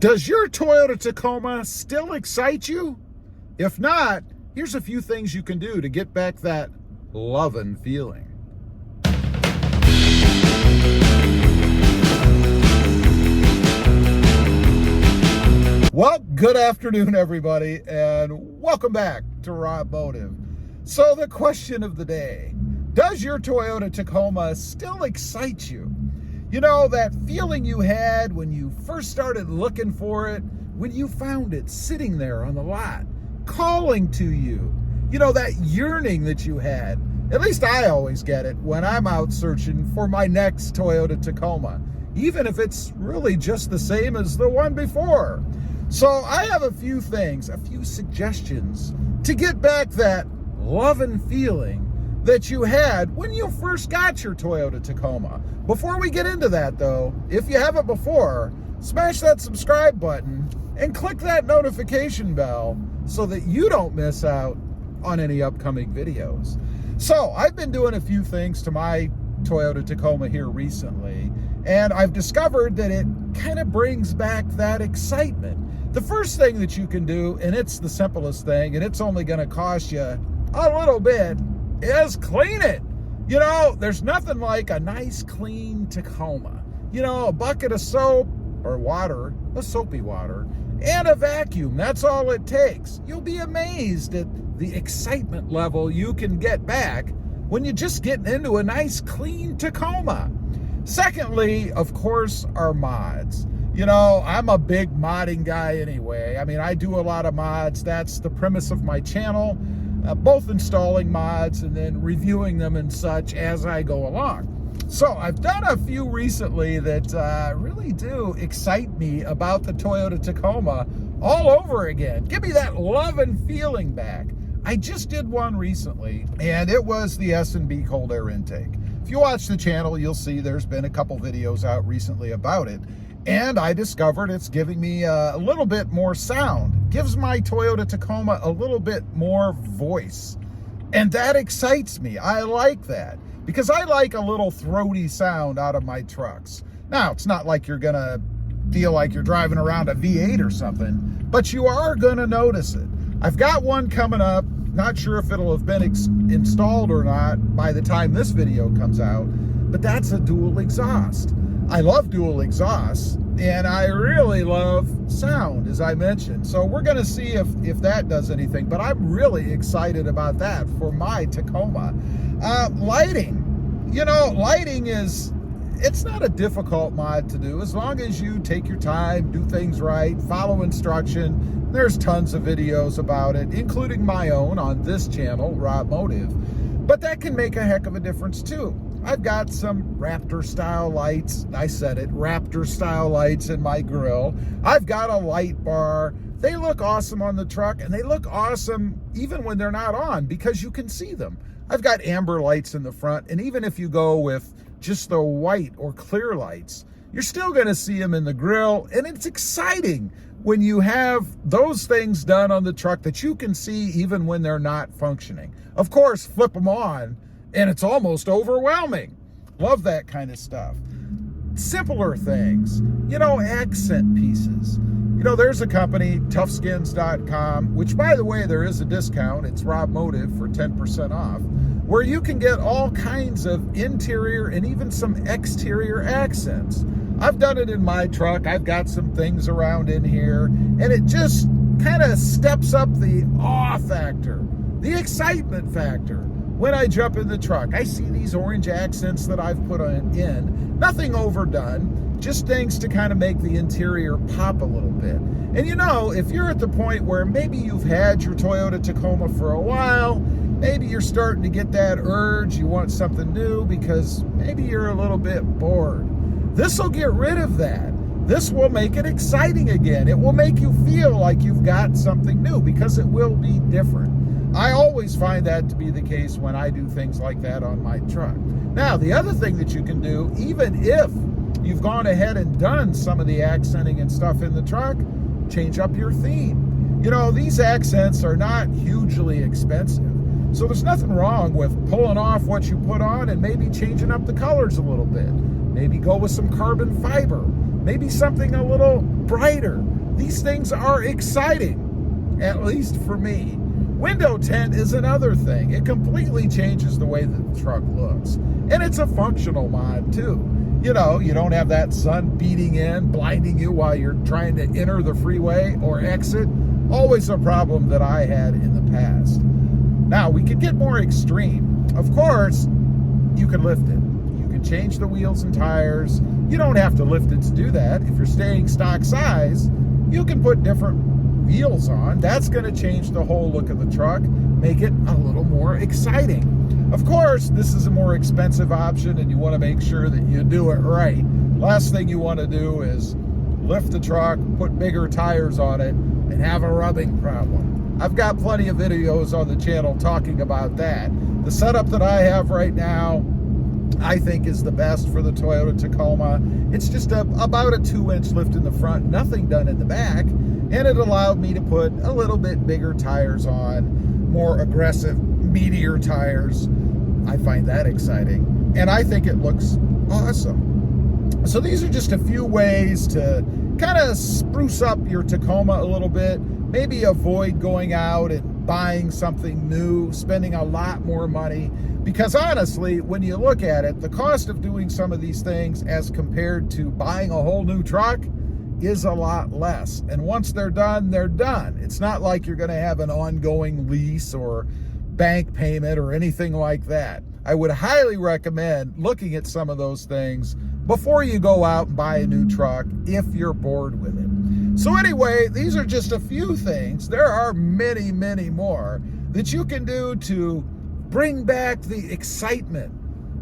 Does your Toyota Tacoma still excite you? If not, here's a few things you can do to get back that lovin' feeling. Well, good afternoon, everybody, and welcome back to RobMotive. So the question of the day, does your Toyota Tacoma still excite you? You know, that feeling you had when you first started looking for it, when you found it sitting there on the lot, calling to you. You know, that yearning that you had. At least I always get it when I'm out searching for my next Toyota Tacoma, even if it's really just the same as the one before. So I have a few things, a few suggestions to get back that loving feeling that you had when you first got your Toyota Tacoma. Before we get into that though, if you haven't before, smash that subscribe button and click that notification bell so that you don't miss out on any upcoming videos. So I've been doing a few things to my Toyota Tacoma here recently, and I've discovered that it kind of brings back that excitement. The first thing that you can do, and it's the simplest thing, and it's only gonna cost you a little bit, is clean it. You know, there's nothing like a nice clean Tacoma. You know, a bucket of soap or water, a soapy water, and a vacuum. That's all it takes. You'll be amazed at the excitement level you can get back when you're just getting into a nice clean Tacoma. Secondly, of course, are mods. You know, I'm a big modding guy anyway. I mean, I do a lot of mods. That's the premise of my channel. Both installing mods and then reviewing them and such as I go along. So I've done a few recently that really do excite me about the Toyota Tacoma all over again. Give me that love and feeling back. I just did one recently, and it was the S&B cold air intake. If you watch the channel, you'll see there's been a couple videos out recently about it. And I discovered it's giving me a little bit more sound. Gives my Toyota Tacoma a little bit more voice. And that excites me. I like that. Because I like a little throaty sound out of my trucks. Now, it's not like you're gonna feel like you're driving around a V8 or something, but you are gonna notice it. I've got one coming up. Not sure if it'll have been installed or not by the time this video comes out, but that's a dual exhaust. I love dual exhausts, and I really love sound, as I mentioned. So we're gonna see if that does anything, but I'm really excited about that for my Tacoma. Lighting. You know, lighting it's not a difficult mod to do as long as you take your time, do things right, follow instruction. There's tons of videos about it, including my own on this channel, RobMotive. But that can make a heck of a difference too. I've got some Raptor style lights. I said it, Raptor style lights in my grill. I've got a light bar. They look awesome on the truck, and they look awesome even when they're not on because you can see them. I've got amber lights in the front, and even if you go with just the white or clear lights, you're still gonna see them in the grill, and it's exciting when you have those things done on the truck that you can see even when they're not functioning. Of course, flip them on, and it's almost overwhelming. Love that kind of stuff. Simpler things, you know, accent pieces. You know, there's a company, toughskins.com, which by the way, there is a discount. It's RobMotive for 10% off, where you can get all kinds of interior and even some exterior accents. I've done it in my truck. I've got some things around in here, and it just kind of steps up the awe factor, the excitement factor. When I jump in the truck, I see these orange accents that I've put in. Nothing overdone, just things to kind of make the interior pop a little bit. And you know, if you're at the point where maybe you've had your Toyota Tacoma for a while, maybe you're starting to get that urge, you want something new because maybe you're a little bit bored. This will get rid of that. This will make it exciting again. It will make you feel like you've got something new because it will be different. I always find that to be the case when I do things like that on my truck. Now, the other thing that you can do, even if you've gone ahead and done some of the accenting and stuff in the truck, change up your theme. You know, these accents are not hugely expensive, so there's nothing wrong with pulling off what you put on and maybe changing up the colors a little bit. Maybe go with some carbon fiber. maybe something a little brighter. These things are exciting, at least for me. Window tint is another thing. It completely changes the way that the truck looks. And it's a functional mod too. You know, you don't have that sun beating in, blinding you while you're trying to enter the freeway or exit. Always a problem that I had in the past. Now, we could get more extreme. Of course, you can lift it. You can change the wheels and tires. You don't have to lift it to do that. If you're staying stock size, you can put different wheels on. That's going to change the whole look of the truck, make it a little more exciting. Of course, this is a more expensive option, and you want to make sure that you do it right. Last thing you want to do is lift the truck, put bigger tires on it, and have a rubbing problem. I've got plenty of videos on the channel talking about that. The setup that I have right now, I think, is the best for the Toyota Tacoma. It's just about a 2-inch lift in the front, nothing done in the back, and it allowed me to put a little bit bigger tires on, more aggressive, meatier tires. I find that exciting, and I think it looks awesome. So these are just a few ways to kind of spruce up your Tacoma a little bit, maybe avoid going out and buying something new, spending a lot more money, because honestly, when you look at it, the cost of doing some of these things as compared to buying a whole new truck is a lot less. And once they're done, they're done. It's not like you're going to have an ongoing lease or bank payment or anything like that. I would highly recommend looking at some of those things before you go out and buy a new truck if you're bored with it. So anyway, these are just a few things. There are many, many more that you can do to bring back the excitement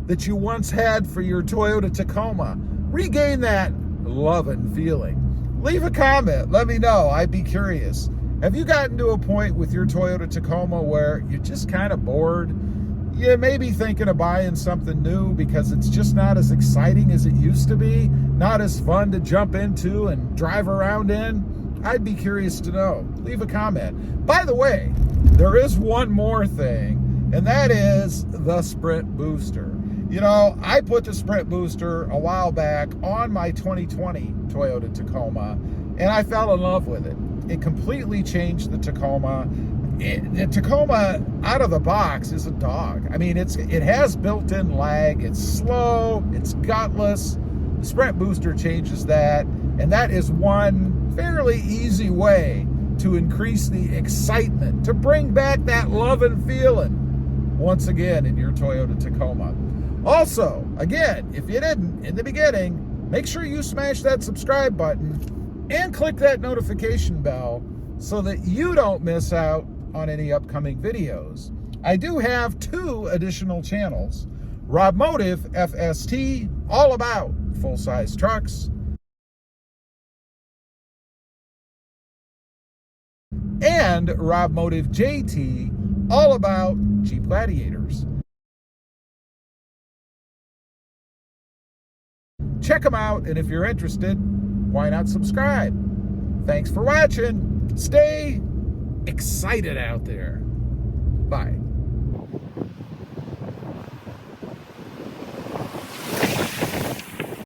that you once had for your Toyota Tacoma. Regain that love and feeling. Leave a comment. Let me know. I'd be curious. Have you gotten to a point with your Toyota Tacoma where you're just kind of bored? You may be thinking of buying something new because it's just not as exciting as it used to be, not as fun to jump into and drive around in. I'd be curious to know. Leave a comment. By the way, there is one more thing, and that is the Sprint Booster. You know, I put the Sprint Booster a while back on my 2020 Toyota Tacoma, and I fell in love with it. It completely changed the Tacoma. The Tacoma out of the box is a dog. I mean, it has built-in lag. It's slow. It's gutless. The Sprint Booster changes that, and that is one fairly easy way to increase the excitement, to bring back that love and feeling once again in your Toyota Tacoma. Also, again, if you didn't in the beginning, make sure you smash that subscribe button and click that notification bell so that you don't miss out on any upcoming videos. I do have 2 additional channels. RobMotive FST, all about full-size trucks, and RobMotive JT, all about Jeep Gladiators. Check them out, and if you're interested, why not subscribe? Thanks for watching. Stay excited out there. Bye.